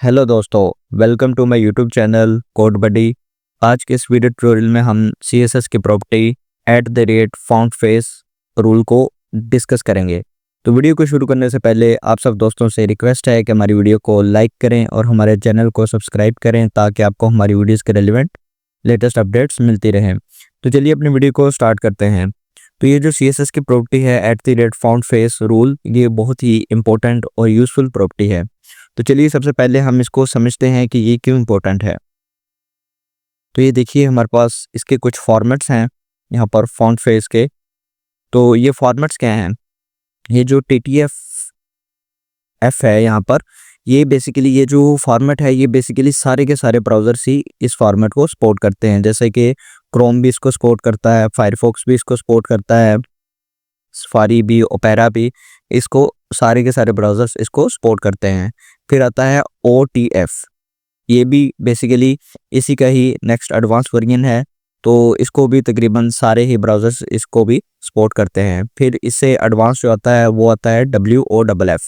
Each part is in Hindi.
हेलो दोस्तों, welcome to my YouTube channel Code Buddy. आज के इस वीडियो ट्यूटोरियल में हम CSS की प्रॉपर्टी @font face रूल को डिस्कस करेंगे। तो वीडियो को शुरू करने से पहले आप सब दोस्तों से रिक्वेस्ट है कि हमारी वीडियो को लाइक करें और हमारे चैनल को सब्सक्राइब करें ताकि आपको हमारी वीडियोस के रेलिवेंट लेटेस्ट अपडेट्स मिलती रहें। तो चलिए अपनी वीडियो को स्टार्ट करते हैं। तो ये जो CSS की प्रॉपर्टी है @font face रूल, ये बहुत ही इंपॉर्टेंट और यूजफुल प्रॉपर्टी है। तो चलिए सबसे पहले हम इसको समझते हैं कि ये क्यों इम्पोर्टेंट है। तो ये देखिए हमारे पास इसके कुछ फॉर्मेट्स हैं यहाँ पर फॉन्ट फेस के। तो ये फॉर्मेट्स क्या हैं? ये जो TTF है यहाँ पर, ये बेसिकली ये जो फॉर्मेट है ये बेसिकली सारे के सारे ब्राउज़र्स ही इस फॉर्मेट को सपोर्ट करते हैं। जैसे कि क्रोम भी इसको सपोर्ट करता है, फायरफॉक्स भी इसको सपोर्ट करता है, सफारी भी, ओपेरा भी, इसको सारे के सारे ब्राउज़र्स इसको सपोर्ट करते हैं। फिर आता है OTF, ये भी बेसिकली इसी का ही नेक्स्ट एडवांस वर्जन है। तो इसको भी तकरीबन सारे ही ब्राउज़र्स इसको भी सपोर्ट करते हैं। फिर इससे एडवांस जो आता है वो आता है WOFF,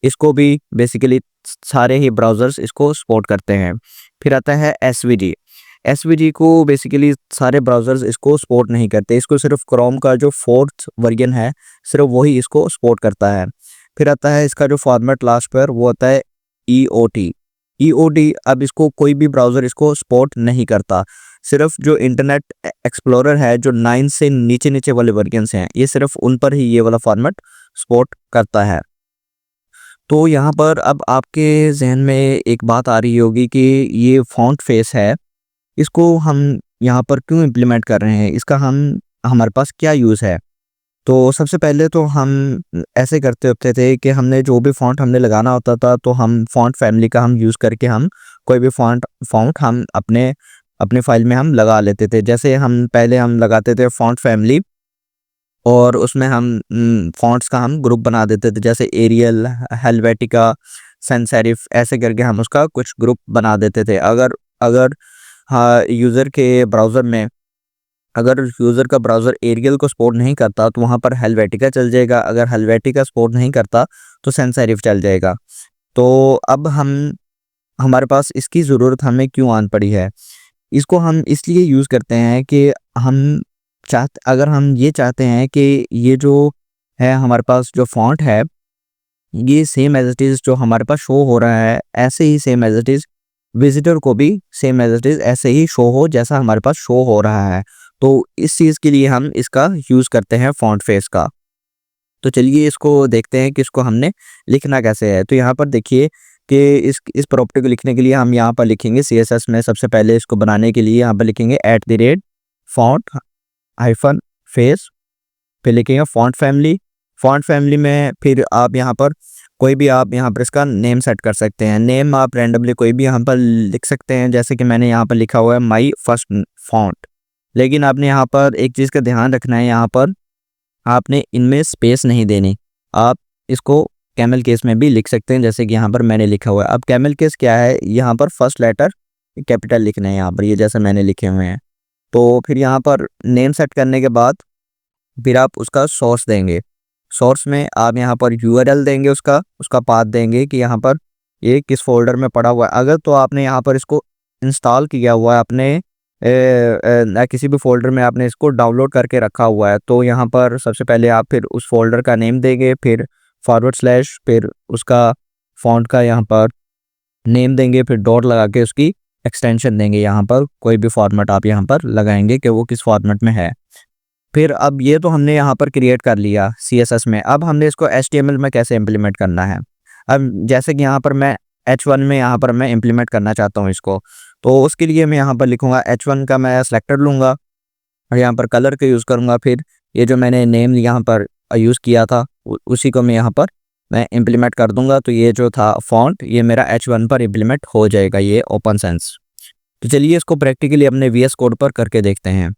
इसको भी बेसिकली सारे ही ब्राउज़र्स इसको सपोर्ट करते हैं। फिर आता है SVG को बेसिकली सारे ब्राउज़र्स इसको सपोर्ट नहीं करते, इसको सिर्फ क्रोम का जो 4th वर्जन है सिर्फ वही इसको सपोर्ट करता है। फिर आता है इसका जो फॉर्मेट लास्ट पर वो आता है EOT। अब इसको कोई भी ब्राउज़र इसको सपोर्ट नहीं करता, सिर्फ जो इंटरनेट एक्सप्लोरर है जो 9 से नीचे नीचे वाले वर्जन्स हैं ये सिर्फ उन पर ही ये वाला फॉर्मेट सपोर्ट करता है। तो यहाँ पर अब आपके जहन में एक बात आ रही होगी कि ये फॉन्ट फेस है, इसको हम यहाँ पर क्यों इम्प्लीमेंट कर रहे हैं, इसका हमारे पास क्या यूज़ है। तो सबसे पहले तो हम ऐसे करते होते थे कि हमने जो भी फ़ॉन्ट हमने लगाना होता था तो हम फ़ॉन्ट फैमिली का हम यूज़ करके हम कोई भी फ़ॉन्ट हम अपने फ़ाइल में हम लगा लेते थे। जैसे हम पहले हम लगाते थे फ़ॉन्ट फैमिली और उसमें हम फ़ॉन्ट्स का हम ग्रुप बना देते थे, जैसे एरियल, हेल्वेटिका, सैंस-सेरिफ, ऐसे करके हम उसका कुछ ग्रुप बना देते थे। अगर हाँ, अगर यूज़र का ब्राउज़र एरियल को सपोर्ट नहीं करता तो वहाँ पर हेल्वेटिका चल जाएगा, अगर हेल्वेटिका सपोर्ट नहीं करता तो सैंस सेरिफ चल जाएगा। तो अब हमारे पास इसकी ज़रूरत हमें क्यों आन पड़ी है? इसको हम इसलिए यूज़ करते हैं कि अगर हम ये चाहते हैं कि ये जो है हमारे पास जो फ़ॉन्ट है ये सेम एज़ इट इज़ जो हमारे पास शो हो रहा है ऐसे ही same as it is visitor को भी सेम एज़ इट इज़ ऐसे ही शो हो जैसा हमारे पास शो हो रहा है। तो इस चीज़ के लिए हम इसका यूज़ करते हैं फॉन्ट फेस का। तो चलिए इसको देखते हैं कि इसको हमने लिखना कैसे है। तो यहाँ पर देखिए कि इस प्रॉपर्टी को लिखने के लिए हम यहाँ पर लिखेंगे CSS में सबसे पहले इसको बनाने के लिए यहाँ पर लिखेंगे @font-face, फिर लिखेंगे फॉन्ट फैमिली में फिर आप यहाँ पर कोई भी आप यहाँ पर इसका नेम सेट कर सकते हैं। नेम आप रैंडमली कोई भी यहाँ पर लिख सकते हैं, जैसे कि मैंने यहाँ पर लिखा हुआ है माई फर्स्ट फॉन्ट। लेकिन आपने यहाँ पर एक चीज़ का ध्यान रखना है, यहाँ पर आपने इनमें स्पेस नहीं देनी। आप इसको कैमल केस में भी लिख सकते हैं, जैसे कि यहाँ पर मैंने लिखा हुआ है। अब कैमल केस क्या है, यहाँ पर फर्स्ट लेटर कैपिटल लिखना है यहाँ पर, ये जैसे मैंने लिखे हुए हैं। तो फिर यहाँ पर नेम सेट करने के बाद फिर आप उसका सोर्स देंगे। सोर्स में आप यहाँ पर URL देंगे, उसका पाथ देंगे कि यहाँ पर ये किस फोल्डर में पड़ा हुआ है। अगर तो आपने यहाँ पर इसको इंस्टॉल किया हुआ है अपने किसी भी फोल्डर में आपने इसको डाउनलोड करके रखा हुआ है तो यहाँ पर सबसे पहले आप फिर उस फोल्डर का नेम देंगे, फिर /, फिर उसका फॉन्ट का यहाँ पर नेम देंगे, फिर डॉट लगा के उसकी एक्सटेंशन देंगे। यहाँ पर कोई भी फॉर्मेट आप यहाँ पर लगाएंगे कि वो किस फॉर्मेट में है। फिर अब ये तो हमने यहाँ पर क्रिएट कर लिया CSS में। अब हमने इसको HTML में कैसे इम्प्लीमेंट करना है। अब जैसे कि यहाँ पर मैं H1 में यहाँ पर मैं इम्प्लीमेंट करना चाहता हूँ इसको, तो उसके लिए मैं यहाँ पर लिखूँगा H1 का मैं सेलेक्टर लूँगा और यहाँ पर कलर का यूज़ करूँगा। फिर ये जो मैंने नेम यहाँ पर यूज़ किया था उसी को मैं यहाँ पर मैं इम्प्लीमेंट कर दूँगा। तो ये जो था फॉन्ट ये मेरा H1 पर इम्प्लीमेंट हो जाएगा, ये ओपन सेंस। तो चलिए इसको प्रैक्टिकली अपने VS कोड पर करके देखते हैं।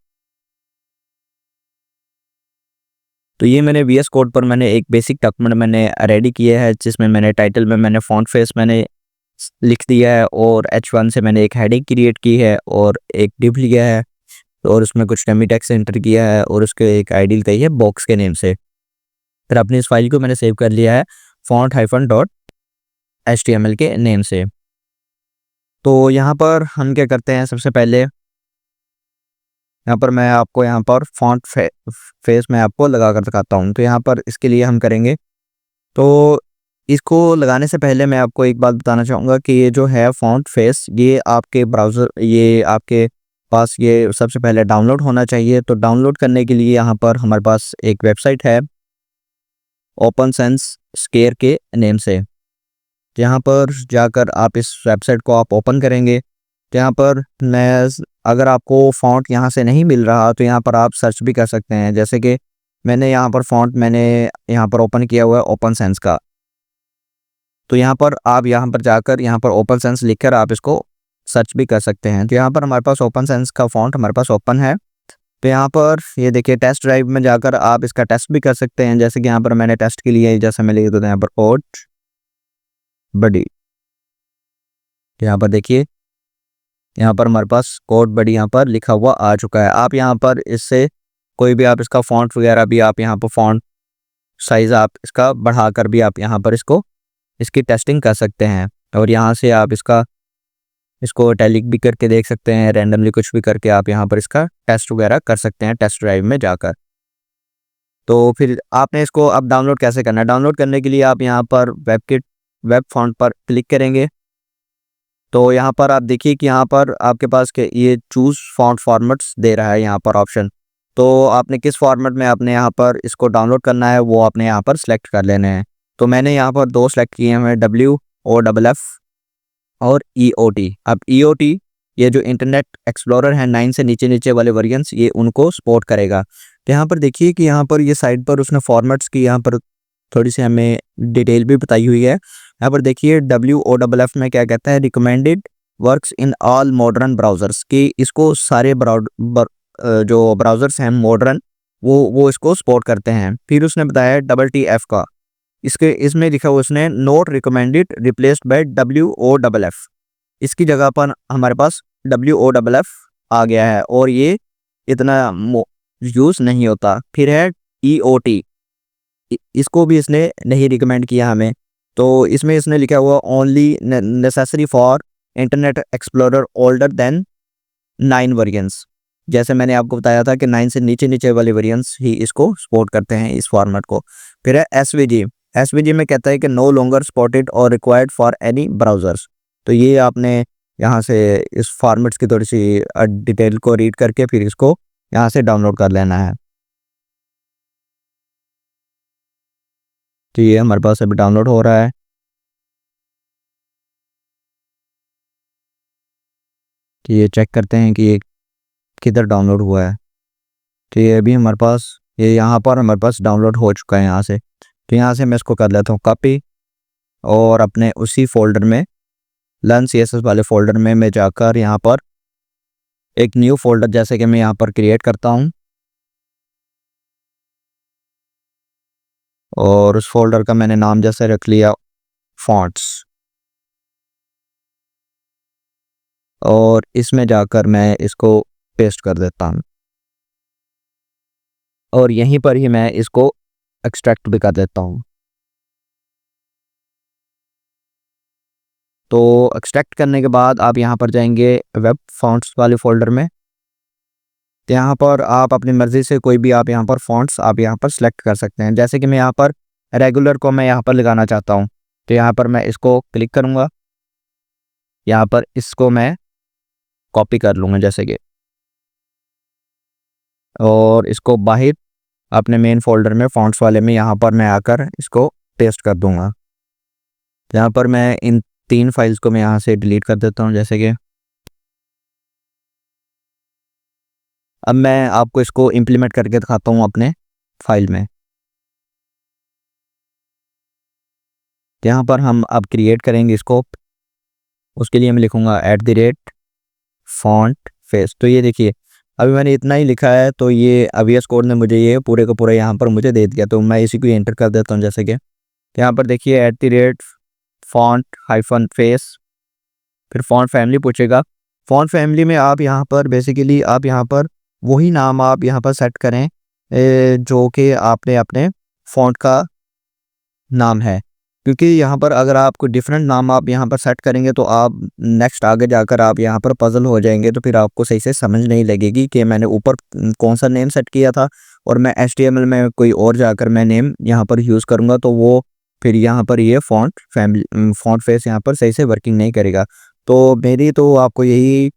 तो ये मैंने VS कोड पर मैंने एक बेसिक डॉक्यूमेंट मैंने रेडी किया है, जिसमें मैंने टाइटल में मैंने फॉन्ट फेस मैंने लिख दिया है और H1 से मैंने एक हेडिंग क्रिएट की है और एक डिव लिया है और उसमें कुछ डमी टेक्स्ट एंटर किया है और उसके एक आईडी लगाई है बॉक्स के नेम से। फिर अपनी इस फाइल को मैंने सेव कर लिया है font-html के नेम से। तो यहाँ पर हम क्या करते हैं, सबसे पहले यहाँ पर मैं आपको यहाँ पर फॉन्ट फेस मैं आपको लगा कर दिखाता हूँ। तो यहाँ पर इसके लिए हम करेंगे, तो इसको लगाने से पहले मैं आपको एक बात बताना चाहूँगा कि ये जो है फॉन्ट फेस, ये आपके ब्राउज़र, ये आपके पास ये सबसे पहले डाउनलोड होना चाहिए। तो डाउनलोड करने के लिए यहाँ पर हमारे पास एक वेबसाइट है ओपन सेंस स्केयर के नेम से। तो यहाँ पर जाकर आप इस वेबसाइट को आप ओपन करेंगे। तो यहाँ पर मैं, अगर आपको फ़ॉन्ट यहाँ से नहीं मिल रहा तो यहाँ पर आप सर्च भी कर सकते हैं। जैसे कि मैंने यहाँ पर फ़ॉन्ट मैंने यहाँ पर ओपन किया हुआ है ओपन सेंस का। तो यहाँ पर आप यहाँ पर जाकर यहाँ पर ओपन सेंस लिखकर आप इसको सर्च भी कर सकते हैं। तो यहाँ पर हमारे पास ओपन सेंस का फ़ॉन्ट हमारे पास ओपन है। तो यहाँ पर ये देखिए, टेस्ट ड्राइव में जाकर आप इसका टेस्ट भी कर सकते हैं। जैसे कि यहाँ पर मैंने टेस्ट के लिए, जैसे मैं लिख देता हूँ यहाँ पर कोड बडी, यहाँ पर देखिए, यहाँ पर हमारे पास कोड बडी यहाँ पर लिखा हुआ आ चुका है। आप यहाँ पर इससे कोई भी आप इसका फ़ॉन्ट वगैरह भी आप यहाँ पर फ़ॉन्ट साइज़ आप इसका बढ़ाकर भी आप यहाँ पर इसकी टेस्टिंग कर सकते हैं। और यहाँ से आप इसको इटैलिक भी करके देख सकते हैं, रैंडमली कुछ भी करके आप यहाँ पर इसका टेस्ट वगैरह कर सकते हैं टेस्ट ड्राइव में जाकर। तो फिर आपने इसको अब डाउनलोड कैसे करना है? डाउनलोड करने के लिए आप यहाँ पर वेब फ़ॉन्ट पर क्लिक करेंगे। तो यहाँ पर आप देखिए कि यहाँ पर आपके पास के ये चूज़ फ़ॉन्ट फॉर्मेट्स दे रहा है यहाँ पर ऑप्शन। तो आपने किस फॉर्मेट में आपने यहाँ पर इसको डाउनलोड करना है वो आपने यहाँ पर सेलेक्ट कर लेने हैं। तो मैंने यहाँ पर 2 सेलेक्ट किए हैं, WOFF और EOT। अब EOT ये जो इंटरनेट एक्सप्लोरर है 9 से नीचे वाले वर्जन्स, ये उनको सपोर्ट करेगा। तो यहाँ पर देखिए कि यहाँ पर ये साइड पर उसने फॉर्मेट्स की यहाँ पर थोड़ी सी हमें डिटेल भी बताई हुई है। यहाँ पर देखिए WOFF में क्या कहता है, recommended works in all modern browsers, कि इसको सारे जो ब्राउज़र्स हैं मॉडर्न वो इसको सपोर्ट करते हैं। फिर उसने बताया TTF का, इसमें लिखा हुआ उसने note recommended replaced by WOFF, इसकी जगह पर हमारे पास WOFF आ गया है और ये इतना यूज़ नहीं होता। फिर है EOT, इसको भी इसने नहीं रिकमेंड किया हमें। तो इसमें इसने लिखा हुआ only necessary for internet explorer older than 9 versions. जैसे मैंने आपको बताया था कि 9 से नीचे वाले वेरिएंट्स ही इसको सपोर्ट करते हैं, इस फॉर्मेट को। फिर है SVG में कहता है कि नो लॉन्गर सपोर्टेड और रिक्वायर्ड फॉर एनी ब्राउज़र्स। तो ये आपने यहाँ से इस फॉर्मेट्स की थोड़ी सी डिटेल को रीड करके फिर इसको यहाँ से डाउनलोड कर लेना है। तो ये हमारे पास अभी डाउनलोड हो रहा है। तो ये चेक करते हैं कि ये किधर डाउनलोड हुआ है। तो ये अभी हमारे पास, ये यहाँ पर हमारे पास डाउनलोड हो चुका है यहाँ से। तो यहाँ से मैं इसको कर लेता हूँ कॉपी और अपने उसी फोल्डर में, लर्न CSS वाले फोल्डर में मैं जाकर यहाँ पर एक न्यू फोल्डर जैसे कि मैं यहाँ पर क्रिएट करता हूँ और उस फोल्डर का मैंने नाम जैसे रख लिया फॉन्ट्स, और इसमें जाकर मैं इसको पेस्ट कर देता हूँ और यहीं पर ही मैं इसको एक्सट्रैक्ट भी कर देता हूँ। तो एक्सट्रैक्ट करने के बाद आप यहाँ पर जाएंगे वेब फॉन्ट्स वाले फोल्डर में। तो यहाँ पर आप अपनी मर्ज़ी से कोई भी आप यहाँ पर फॉन्ट्स आप यहाँ पर सेलेक्ट कर सकते हैं। जैसे कि मैं यहाँ पर रेगुलर को मैं यहाँ पर लगाना चाहता हूँ, तो यहाँ पर मैं इसको क्लिक करूँगा, यहाँ पर इसको मैं कॉपी कर लूँगा जैसे कि, और इसको बाहर अपने मेन फोल्डर में फॉन्ट्स वाले में यहाँ पर मैं आकर इसको पेस्ट कर दूँगा। यहाँ पर मैं इन 3 फाइल्स को मैं यहाँ से डिलीट कर देता हूँ जैसे कि। अब मैं आपको इसको इम्प्लीमेंट करके दिखाता हूँ अपने फाइल में। यहाँ पर हम अब क्रिएट करेंगे इसको, उसके लिए मैं लिखूँगा @font_face। तो ये देखिए अभी मैंने इतना ही लिखा है, तो ये VS कोड ने मुझे ये पूरे का पूरा यहाँ पर मुझे दे दिया। तो मैं इसी को एंटर कर देता हूँ जैसे कि। यहाँ पर देखिए @font-face, फिर फॉन्ट फैमिली पूछेगा। फॉन्ट फैमिली में आप यहाँ पर बेसिकली आप यहाँ पर वही नाम आप यहाँ पर सेट करें जो कि आपने अपने फॉन्ट का नाम है। क्योंकि यहाँ पर अगर आपको डिफरेंट नाम आप यहाँ पर सेट करेंगे तो आप नेक्स्ट आगे जाकर आप यहाँ पर पजल हो जाएंगे, तो फिर आपको सही से समझ नहीं लगेगी कि मैंने ऊपर कौन सा नेम सेट किया था और मैं HTML में कोई और जाकर मैं नेम यहाँ पर यूज़ करूँगा, तो वो फिर यहाँ पर ये फ़ॉन्ट फेस यहाँ पर सही से वर्किंग नहीं करेगा। तो मेरी तो आपको यही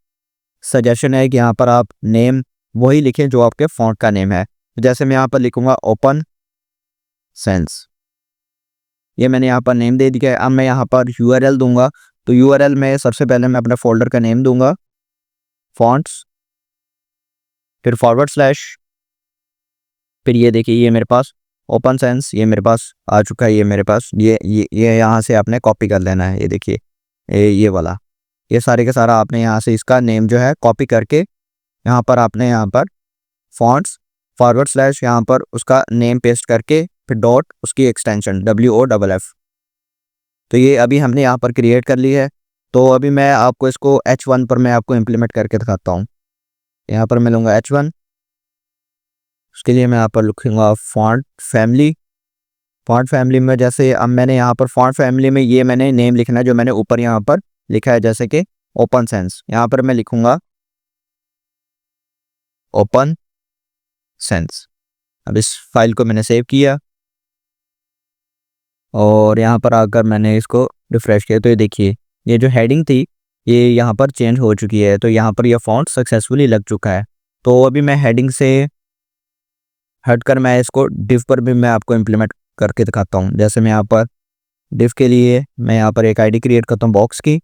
सजेशन है कि यहाँ पर आप नेम वही लिखें जो आपके फ़ॉन्ट का नेम है। जैसे मैं यहाँ पर लिखूँगा ओपन सेंस, ये मैंने यहाँ पर नेम दे दिया है। अब मैं यहाँ पर URL दूंगा, तो URL में सबसे पहले मैं अपने फ़ोल्डर का नेम दूंगा फ़ॉन्ट्स, फिर फॉरवर्ड स्लैश, फिर ये देखिए ये मेरे पास ओपन सेंस ये मेरे पास आ चुका है। ये मेरे पास ये यहाँ से आपने कॉपी कर लेना है। ये देखिए ये वाला, ये सारे का सारा आपने यहाँ से इसका नेम जो है कॉपी करके यहाँ पर आपने यहाँ पर फ़ॉन्ट्स फॉरवर्ड स्लैश यहाँ पर उसका नेम पेस्ट करके फिर डॉट उसकी एक्सटेंशन WOFF, तो ये अभी हमने यहाँ पर क्रिएट कर ली है। तो अभी मैं आपको इसको H1 पर मैं आपको इम्प्लीमेंट करके दिखाता हूँ। यहाँ पर मैं लूँगा H1, उसके लिए मैं यहाँ पर लिखूँगा फ़ॉन्ट फैमिली में जैसे अब मैंने यहाँ पर फ़ॉन्ट फैमिली में ये मैंने नेम लिखना है जो मैंने ऊपर यहाँ पर लिखा है, जैसे कि ओपन सेंस। यहाँ पर मैं लिखूँगा ओपन सेंस। अब इस फाइल को मैंने सेव किया और यहाँ पर आकर मैंने इसको रिफ्रेश किया, तो ये देखिए ये जो हेडिंग थी ये यहाँ पर चेंज हो चुकी है। तो यहाँ पर यह फ़ॉन्ट सक्सेसफुली लग चुका है। तो अभी मैं हेडिंग से हटकर मैं इसको डिव पर भी मैं आपको इम्प्लीमेंट करके दिखाता हूँ। जैसे मैं यहाँ पर डिव के लिए मैं यहाँ पर एक आईडी क्रिएट करता हूँ बॉक्स की,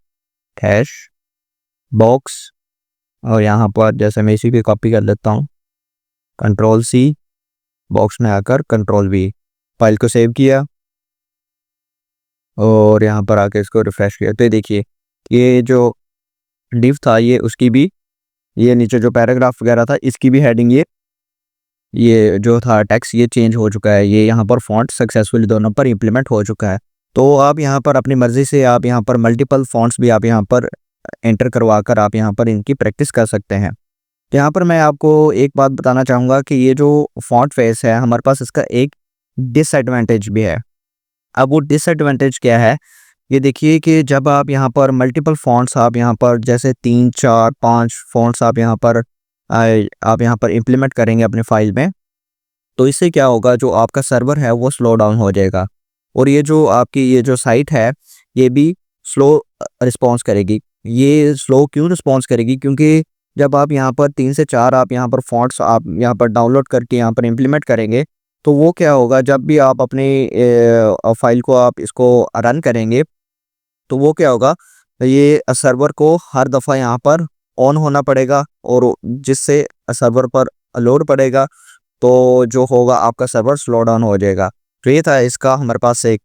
हैश बॉक्स, और यहाँ पर जैसे मैं इसी की कॉपी कर लेता हूँ, Ctrl+C, बॉक्स में आकर Ctrl+V, फाइल को सेव किया और यहाँ पर आकर इसको रिफ्रेश किया। तो ये देखिए ये जो डिव था ये उसकी भी, ये नीचे जो पैराग्राफ वगैरह था इसकी भी हेडिंग ये जो था टेक्स्ट ये चेंज हो चुका है। ये यहाँ पर फ़ॉन्ट सक्सेसफुली दोनों पर इम्प्लीमेंट हो चुका है। तो आप यहाँ पर अपनी मर्ज़ी से आप यहाँ पर मल्टीपल फ़ॉन्ट्स भी आप यहाँ पर एंटर करवा कर आप यहाँ पर इनकी प्रैक्टिस कर सकते हैं। तो यहाँ पर मैं आपको एक बात बताना चाहूँगा कि ये जो फ़ॉन्ट फेस है हमारे पास इसका एक डिसएडवांटेज भी है। अब वो डिसएडवांटेज क्या है, ये देखिए कि जब आप यहाँ पर मल्टीपल फ़ॉन्ट्स आप यहाँ पर जैसे 3, 4, 5 फ़ॉन्ट्स आप यहाँ पर इम्प्लीमेंट करेंगे अपने फाइल में, तो इससे क्या होगा जो आपका सर्वर है वो स्लो डाउन हो जाएगा और ये जो आपकी ये जो साइट है ये भी स्लो रिस्पॉन्स करेगी। ये स्लो क्यों रिस्पॉन्स करेगी, क्योंकि जब आप यहाँ पर 3 से 4 आप यहाँ पर फ़ॉन्ट्स आप यहाँ पर डाउनलोड करके यहाँ पर इम्प्लीमेंट करेंगे, तो वो क्या होगा जब भी आप अपनी फाइल को आप इसको रन करेंगे तो वो क्या होगा, ये सर्वर को हर दफ़ा यहाँ पर ऑन होना पड़ेगा और जिससे सर्वर पर लोड पड़ेगा, तो जो होगा आपका सर्वर स्लो डाउन हो जाएगा। तो ये था इसका हमारे पास एक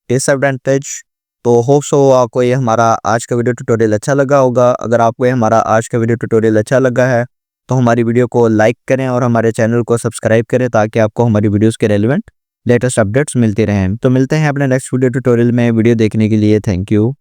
डिसएडवांटेज। तो होप सो आपको ये हमारा आज का वीडियो ट्यूटोरियल अच्छा लगा होगा। अगर आपको ये हमारा आज का वीडियो ट्यूटोरियल अच्छा लगा है तो हमारी वीडियो को लाइक करें और हमारे चैनल को सब्सक्राइब करें ताकि आपको हमारी वीडियोस के रेलेवेंट लेटेस्ट अपडेट्स मिलते रहें। तो मिलते हैं अपने नेक्स्ट वीडियो ट्यूटोरियल में। वीडियो देखने के लिए थैंक यू।